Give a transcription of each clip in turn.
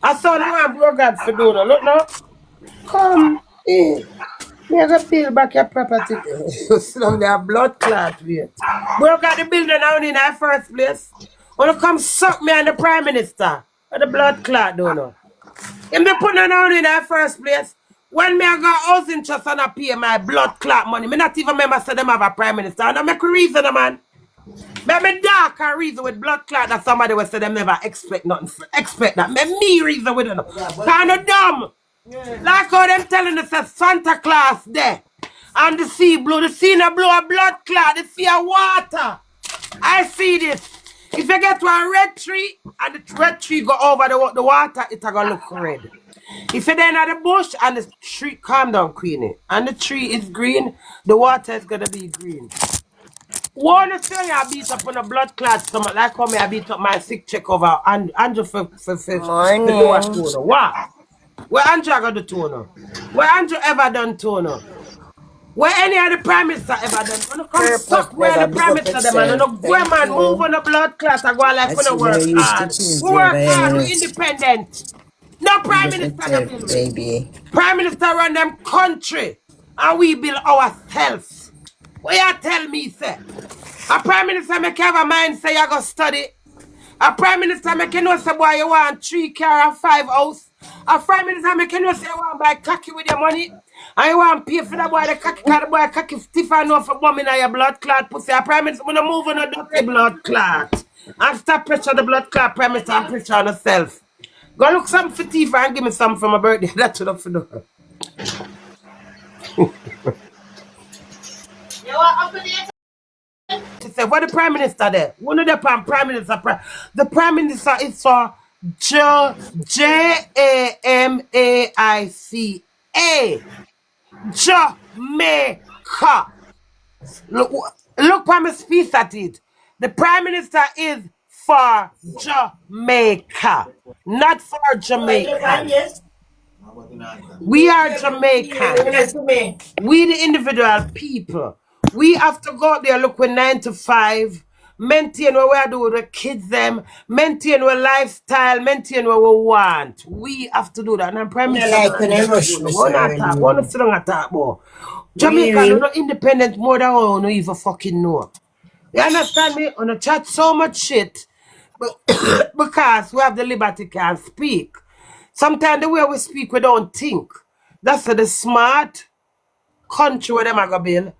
I saw the one bro God for do no. Look now. Come in. Me go build back your property. Sit down there, blood clot wait. Bro got the building down in the first place. Wanna come suck me and the Prime Minister. Or the blood clot don't know. Him they put down in the first place. When me I got housing trust and I pay my blood clot money, me not even remember say them have a Prime Minister. And I make a reason, man. Me dark and reason with blood clot that somebody will say them never expect nothing. Expect that. Me reason with them. Kind of dumb. Like how them telling us that Santa Claus there. And the sea blue. The sea no blow a blood clot. The sea a water. I see this. If you get to a red tree and the red tree go over the water, it's gonna look red. If you're then at the bush and the tree, calm down, Queenie, and the tree is green, the water is gonna be green. Wanna say I beat up on a blood clot stomach like how me I beat up my sick check over and Andrew for do a toner. What? Where Andrew got the toner? Where Andrew ever done toner? Where any other Prime Minister ever done? When come suck where the Prime Minister them and no go man move on the blood clot and go like when I work hard. We work hard, we independent. No Prime Minister baby. Prime Minister run them country and we build ourselves. What you tell me, sir? A Prime Minister make you have a mind say you go study. A Prime Minister make you know say boy you want 3 car and 5 house. A Prime Minister make you know say you want buy cocky with your money. And you want pay for that boy the cocky cause the boy cocky stiff and no for bombing on your blood clot pussy. A Prime Minister wanna move on a dirty blood clot. And stop pressure the blood clot Prime Minister and pressure on yourself. Go look some for teeth and give me some for my birthday. That's what I'm for do. You want up to say what the Prime Minister there? One of the Prime Minister. The Prime Minister is for Jamaica. Jamaica. Look for my speech at it. The Prime Minister is for Jamaica, not for Jamaica. We are Jamaican. We the individual people. We have to go out there, look with 9 to 5, maintain what we do with the kids them, maintain our lifestyle, maintain what we want. We have to do that. And I'm Prime Minister. Like when I rush me, Jamaica is not independent more than how you even fucking know. You understand me? On a chat so much shit because we have the liberty can speak. Sometimes the way we speak, we don't think. That's the smart country where them are going to build.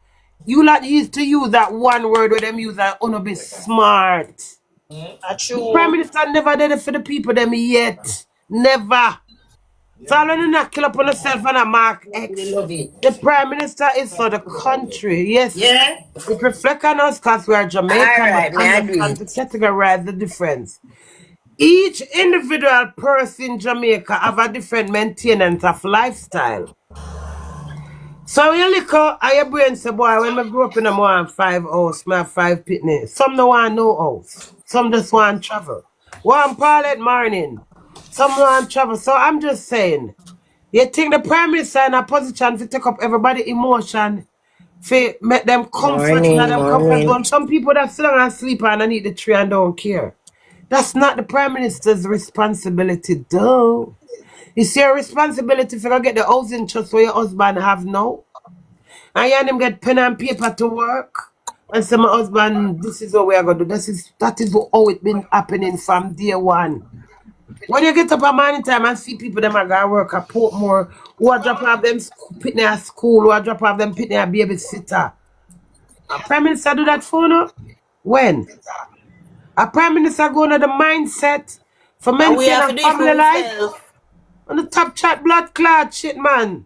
You not used to use that one word where them use that to be smart. The Prime Minister never did it for the people them yet. Never. So I don't not kill up on yourself and a mark X. The Prime Minister is for the country. Yes. Yeah. It reflects on us because we are Jamaican. Right, and to categorize the difference. Each individual person in Jamaica have a different maintenance of lifestyle. So when you look at your brain say, boy, when I grew up in a more 5 house, I have 5 pitney. Some don't want no house. Some just want travel. One pilot morning. Some want travel. So I'm just saying, you think the Prime Minister in a position to take up everybody's emotion, to make them comfort, comfort. Some people that sit down and sleep and need the tree and don't care. That's not the Prime Minister's responsibility, though. It's your responsibility to get the housing trust where your husband have now. And you and him get pen and paper to work. And say, my husband, this is what we are going to do. That is how it's been happening from day one. When you get up a morning time and see people them are going to work at Portmore, who are drop off them pitney at school, who are drop off them pitney at babysitter. A Prime Minister do that for you? When? A Prime Minister go into the mindset for maintaining a family life? On the top chat blood clot shit, man.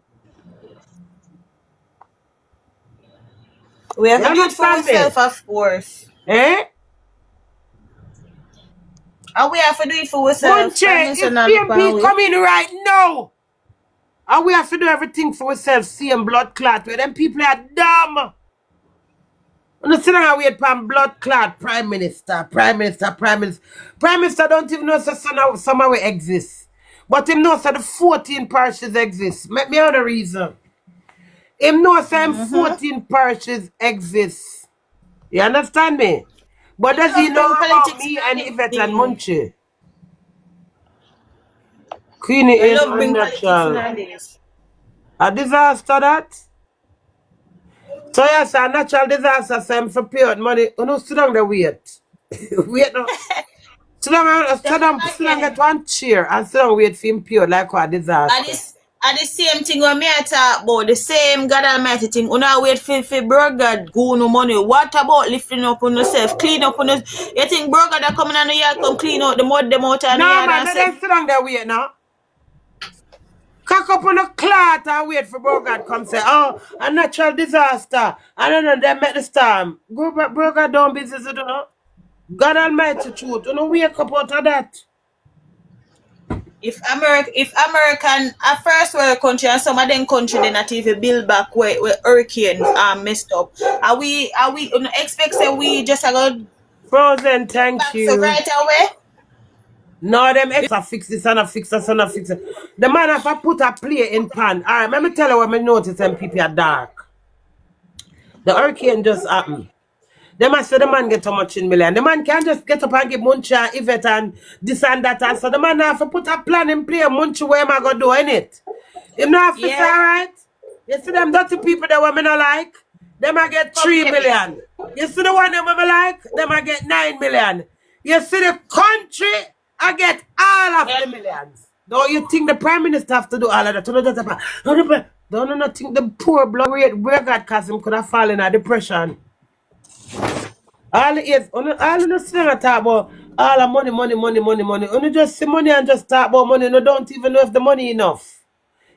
We have to do it for ourselves, of course. Eh? And we have to do it for ourselves. If PMP come in right now, and we have to do everything for ourselves, same blood clot, where them people are dumb. You see how we had blood clot, Prime Minister. Prime Minister don't even know some way exists. But him knows that the 14 parishes exist. Make me other reason. Him knows that 14 parishes exist. You understand me? But does he know about me and Yvette and Munchie? Queenie We is love bring politics in unnatural. our days. A disaster that? So yes, a natural disaster, so I'm for pure money. You know, sit down there, wait. Wait now. Sit down, get one chair and sit down wait for him pure like a And disaster. this and the same thing when me I talk about, the same God Almighty thing. Una wait for bro God go no money. What about lifting up on yourself, clean up on yourself? You think bro God that coming on the yard come clean out the mud them out on the No yard man, and let say, them sit down there wait now. Cock up on the cloth and wait for Brogard come say, oh, a natural disaster. I don't know, they met the storm. Go back, Brogard down business, you know. God Almighty truth, you know, wake up out of that. if American a first world country and some of them country they not even build back where hurricane messed up. Are we expect say we just a go Frozen, thank back so you. right away? No, them ex a fix this and a fix this and a fix it. The man have to put a play in pan. Alright, let me tell you what I notice them people are dark. The hurricane just happened. They must say the man get how much in million. The man can't just get up and give Muncha, Yvette and this and that. And so the man have to put a plan in play. Muncha, where am I going to do in it? You know, if it's all Yeah. right. You see them dirty people that women not like? Them I get 3 million. You see the one that women like? Them I get 9 million. You see the country, I get all of the millions. Don't you think the prime minister have to do all of that? Don't you think the poor blood rate where God cause him could have fallen in a depression? All it is, all the thing I talk about, all the money. Only just see money and just talk about money. No, don't even know if the money enough.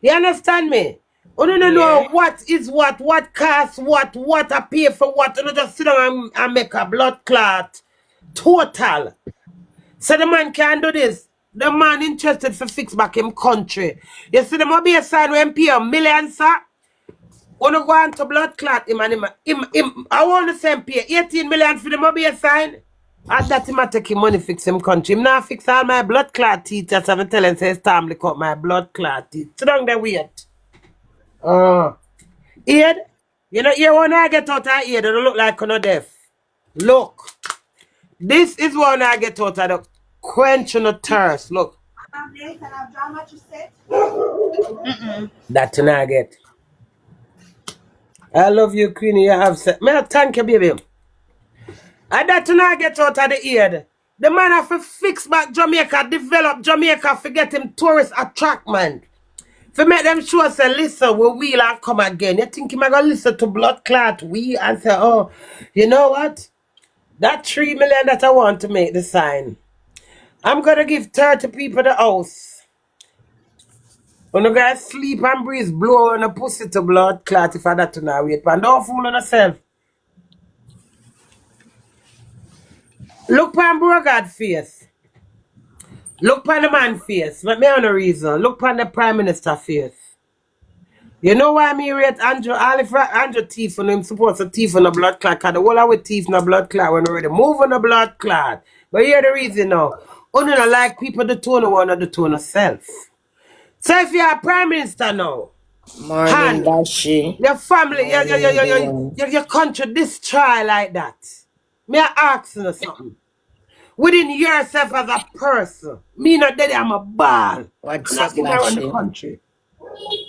You understand me? Only don't know what is what costs what I pay for what. Only just sit down and make a blood clot. Total. So the man can do this. The man interested for fix back him country. You see, there must be a sign when pay a million, sir. Wanna go on to blood clot him and him. I want the same pay 18 million for the mobile sign. And that him a take him money fix him country. Him now fix all my blood clot teeth. That's what I'm telling say it's time to cut my blood clot teeth. Sit down there wait. Ear? You know ear when I get out of ear, they don't look like no deaf. Look. This is when I get out of the quench and the thirst. Look. That thing I get. I love you, Queenie. You have said. May I thank you, baby. And that thing I get out of the ear. The man have to fix back Jamaica, develop Jamaica, forget him tourist attractment. For make them sure say, listen, we will and come again. You think he might go listen to blood clot we and say, oh, you know what? That 3 million that I want to make the sign. I'm gonna give 30 people the house. When you guys sleep and breathe, blow on a pussy to blood clot if I that to now wait. And don't fool on yourself. Look pan Brogard face. Look pan the man face. Let me on a reason. Look pan the Prime Minister face. You know why me rate Andrew Andrew teeth when him supposed to teeth on the blood clot? Cause the whole of with teeth on the blood clot when already move on the blood clot. But here the reason now. Only not like people the tone one or the tone of self. So if you're a Prime Minister now, Morning, Dashi. your family, Morning, your country destroy like that. Me I ask you something. Within yourself as a person, me not dead, I'm a ball. What's I'm up, not around the Dashi? country.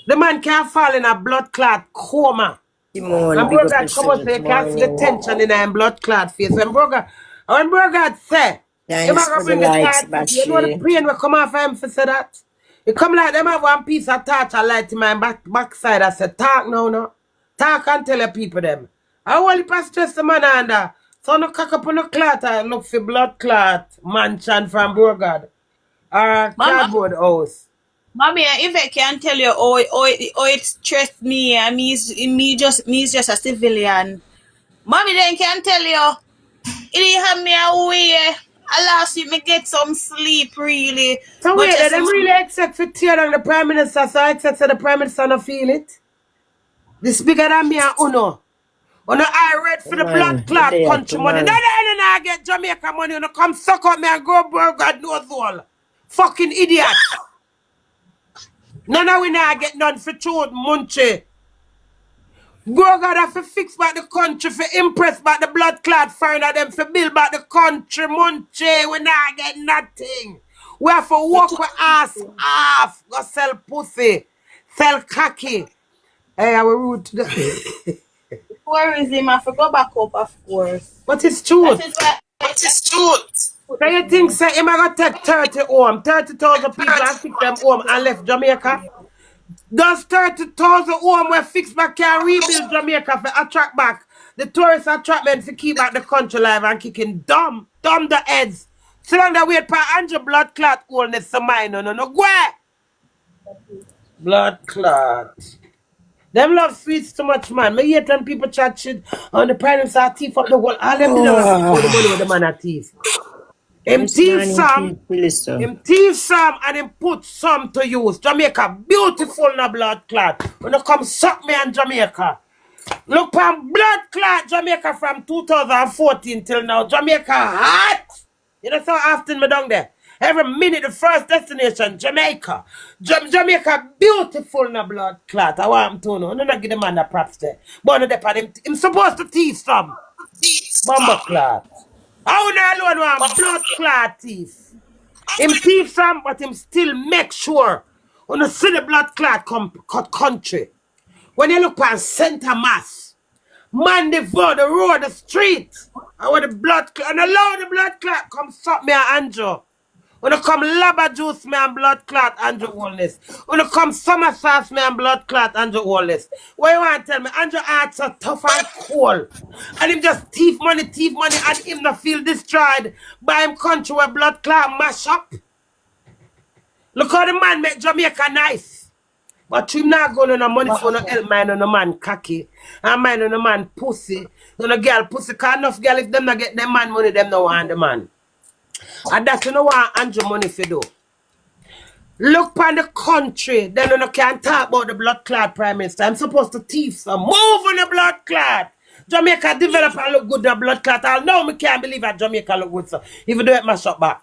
The man can't fall in a blood clot coma. Simone, And big up Brogard come out yourself. so you can't see the Morning. tension in a blood clot face. When Brogard say, him Thanks a go for the bring the likes, tide for you. You know the Bashi. pain will come off of him for say that? It come like them have one piece of torch and light in my backside. I said, talk now, no. Talk and tell the people them. I want to stress the man under. So no cock up on the clot and look for blood clot mansion from Brogard. Or Mama, cardboard house. mommy, if I can tell you it stressed me and me just a civilian. Mommy then can tell you it have me away. I last week me get some sleep really. So But wait, just them really accept for tear down the Prime Minister, so I accept that the Prime Minister not feel it? This bigger than me and Uno. Uno I read for the blood Man, clot day country after money. man. No, I get Jamaica money. Uno come suck up me and go burn God knows all. Fucking idiot. None of we not get none for truth, Munchie. Go God have to fix back the country for impress back the blood clot find them for build back the country, Munchie. We not get nothing. We have to walk with ass off. Go sell pussy. Sell cocky. Hey, I will rude to the tourism, I forgot back up, of course. But it's That truth. is why What is truth? So you think say him I gonna take 30 home, 30,000 people and fix them home and left Jamaica? Does 30,000 home where fix back can rebuild Jamaica for attract back the tourist attractment to keep back the country live and kicking dumb the heads. So long that wait for Andrew blood clot illness to mine no go. Blood clot. Them love sweets too much, man. Me hate when people chat shit on the parents are thief up the whole. All them did was for the money with the man are thief. Him thief some, and him put some to use. Jamaica, beautiful na blood clot. When you come suck me in Jamaica. Look on blood clot Jamaica from 2014 till now. Jamaica hot. You know so often me down there. Every minute the first destination, Jamaica. Jamaica beautiful na blood clot. I want him to know. I'm not give the man the props there. But him supposed to thief some. Bomber clot. How now alone want blood clot thief? Him thief some, but him still make sure when you see the blood clot cut country. When you look on center mass, man the road, the street, and when the blood clot, and allow the blood clot come suck me and Andrew. When you come lava juice me and blood clot Andrew Wallace. When you come summer sauce me and blood clot Andrew Wallace. What you want to tell me? Andrew heart's so tough and cold. And him just thief money, and him not feel destroyed by him country where blood clot mash up. Look how the man make Jamaica nice. But you not going to no money for no help mine on no man cocky. And mine on no man pussy. No girl pussy. Cause enough girl if them not get them man money, them no want the man. And that's you know what Andrew money for do. Look on the country, then you can't talk about the blood clot prime minister. I'm supposed to thief some. Move on the blood clot. Jamaica develop and look good the blood clot. I know me can't believe that Jamaica look good so. If you do it, mash up back.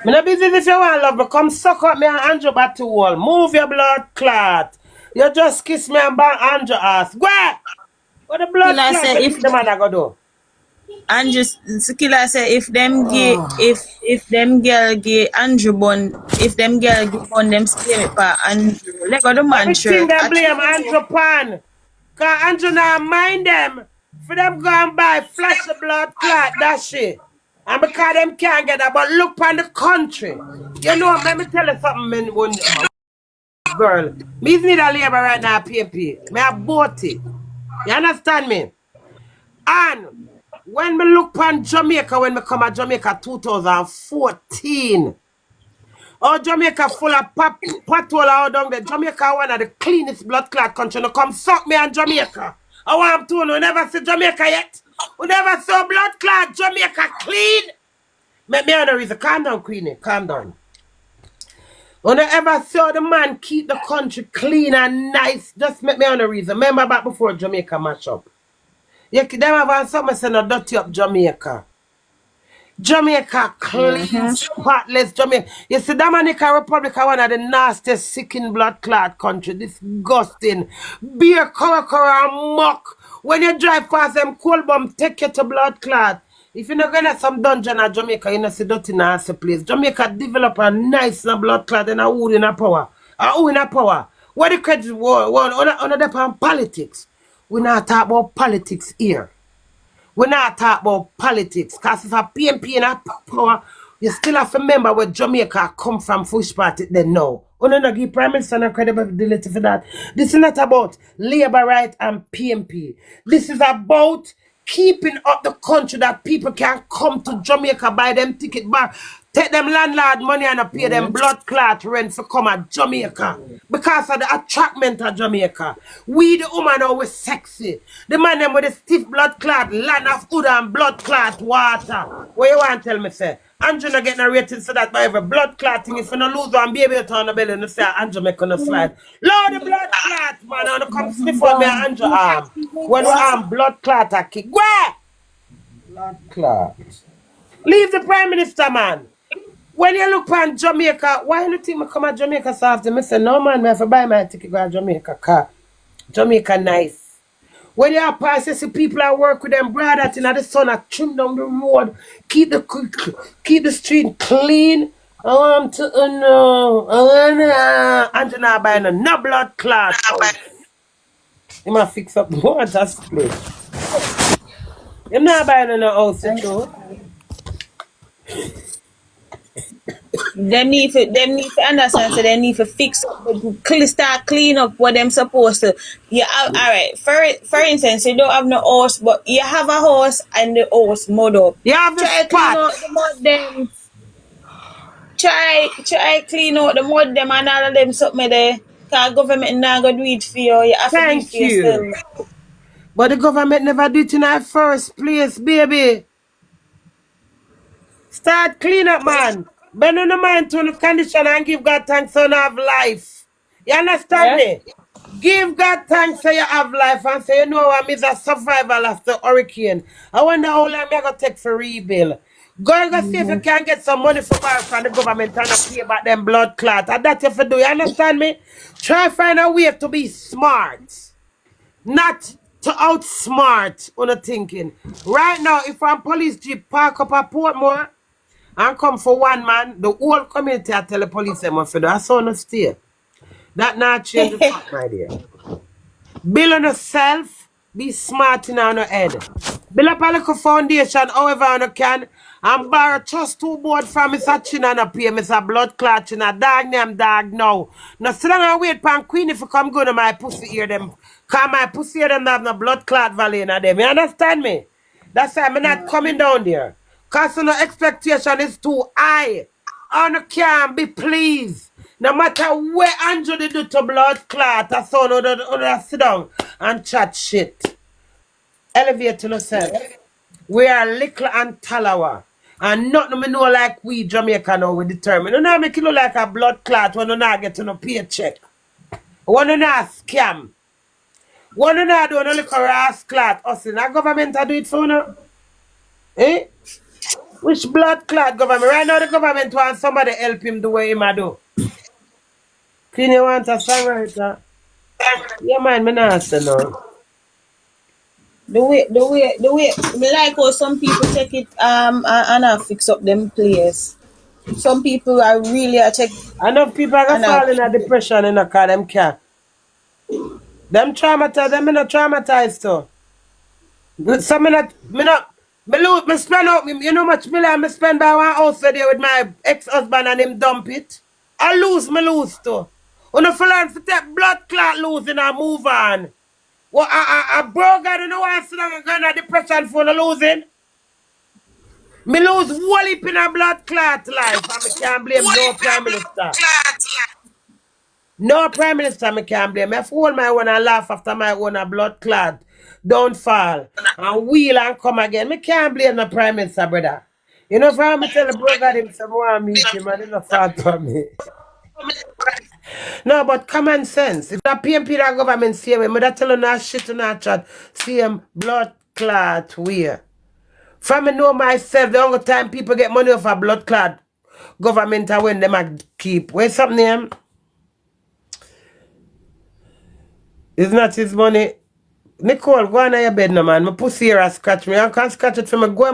Me no busy if you want love, but come suck up me and Andrew back to wall. Move your blood clot. You just kiss me and bang Andrew ass. Where? What the blood clot if the man I go do? and just Killer say if them gay if them girl gay Andrew bun if them girl gay bun them scare it pa Andrew. Let go the man everything they blame Andrew pan. Cause Andrew now mind them. For them go and buy flash the blood clot, that shit. And because them can't get that, but look on the country. You know, let me tell you something, man, one girl. Me need a labor right now, PMP. Me have bought it. You understand me? And when me look on Jamaica, when me come at Jamaica 2014, oh, Jamaica full of pothole out down there. Jamaica one of the cleanest blood clot country. No come suck me on Jamaica. I want to know, never see Jamaica yet. We never saw blood clot Jamaica clean. Make me on the reason. Calm down, Queenie. Calm down. We never saw the man keep the country clean and nice. Just make me on the reason. Remember back before Jamaica mash up. You them have something say no dirty up Jamaica. Jamaica clean, spotless Jamaica. You see, Dominican Republic are one of the nastiest, sickening blood clot country. Disgusting. Beer, cover, and muck. When you drive past them cold bomb, take you to blood clot. If you're not going to some dungeon at Jamaica, you know see dirty nasty place. Jamaica develop a nice blood clot and a wood in a power. A wood in a power. What the credit on politics. We not talk about politics here. We not talk about politics. Because if a PMP in a power, you still have to remember where Jamaica come from, Fush Party, then no. We don't give Prime Minister no credibility for that. This is not about labor right and PMP. This is about keeping up the country that people can come to Jamaica, buy them ticket bar, take them landlord money and pay them blood clot rent to come at Jamaica. Because of the attractment of Jamaica. We the woman always sexy. The man them with the stiff blood clot, land of food and blood clot water. What you want to tell me, say? Andrew not getting a rating so that by every blood clotting, if you don't lose one baby to on the belly and say Andrew make on a slide. Lord the blood clot, man, and come sniff on me and Andrew arm. When we arm blood clot a kick. Where? Blood clot. Leave the Prime Minister, man. When you look on Jamaica, why you think I come at Jamaica so often? I say, no man, I have to buy my ticket go to Jamaica car. Jamaica nice. When you have pass, you see people that work with them brother in the sun that trim down the road, keep the street clean. I want to know. And you're not buying no blood clot house. You must fix up the water split. You're not buying no house too. Them need to understand, so they need to fix up, start clean up what them supposed to. You have, all right. For instance, you don't have no horse, but you have a horse and the horse mud up. You have the Try clean spot. out the mud them. Try clean out the mud them and all of them something there. Cause government not gonna do it for you. You have to do it Thank for you. yourself. But the government never did it in the first place, baby. Start clean up, man. Bend on the mind to the condition and give God thanks so you have life. You understand me? Give God thanks so you have life and say, you know what, I'm a survival after hurricane. I wonder how long I'm going to take for rebuild. Go and go see if you can get some money from the government and pay back them blood clot. And that's if you do. You understand me? Try find a way to be smart. Not to outsmart on the thinking. Right now, if I'm police jeep park up at Portmore and come for one man, the whole community I tell the police them what to do. I saw no stay. That not change the fact, my dear. Build on yourself, be smart in on your head. Build up a little foundation, however you can, and borrow just 2 board from Mr. Chin and a pay Mr. Blood Clot in a dog name dog now. Now sit down and wait for Queenie if you come go to my pussy ear them. Cause my pussy ear them have no blood clot valley in them. You understand me? That's why I'm not coming down there. Cause no expectation is too high. And you can't be pleased. No matter where Andrew they do to blood clot, I saw no sit down and chat shit. Elevate to yourself. We are little and talawa. And nothing me know like we Jamaica now we determine. You know make it look like a blood clot when you not get to no paycheck. When you not scam. When you not do no little ass clot. Us in a government I do it for you. Eh? Which blood clot government? Right now the government wants somebody help him do what him a do. Queenie want a songwriter? Yeah man, me not say no. The way, me like how some people take it and fix up them players. Some people are really check. Enough people are And falling in a depression in a car, them care. Them traumatized, them not traumatized too. So me spend out, you know much million me spend by one house there with my ex-husband and him dump it. I lose too. When I learn to take blood clot losing and move on. Well, I broke I don't know why I sit down and go in a depression for the losing. Me lose whole heap in a blood clot life and me can't blame no prime minister. No prime minister me can't blame. I hold my one and laugh after my own a blood clot. Don't fall. And wheel and come again. Me can't blame the prime minister, brother. You know, for me tell the brother him say, I want to meet him and he not fought for me. No, but common sense. If the PMP that government see me, I tell you that shit in that chat. See him blood clot where. From me know myself, the only time people get money off a blood clot government are when them a keep. Where's something name? It's not his money. Nicole, go on your bed now, man. My pussy here a scratch me. I can't scratch it for me. Go on my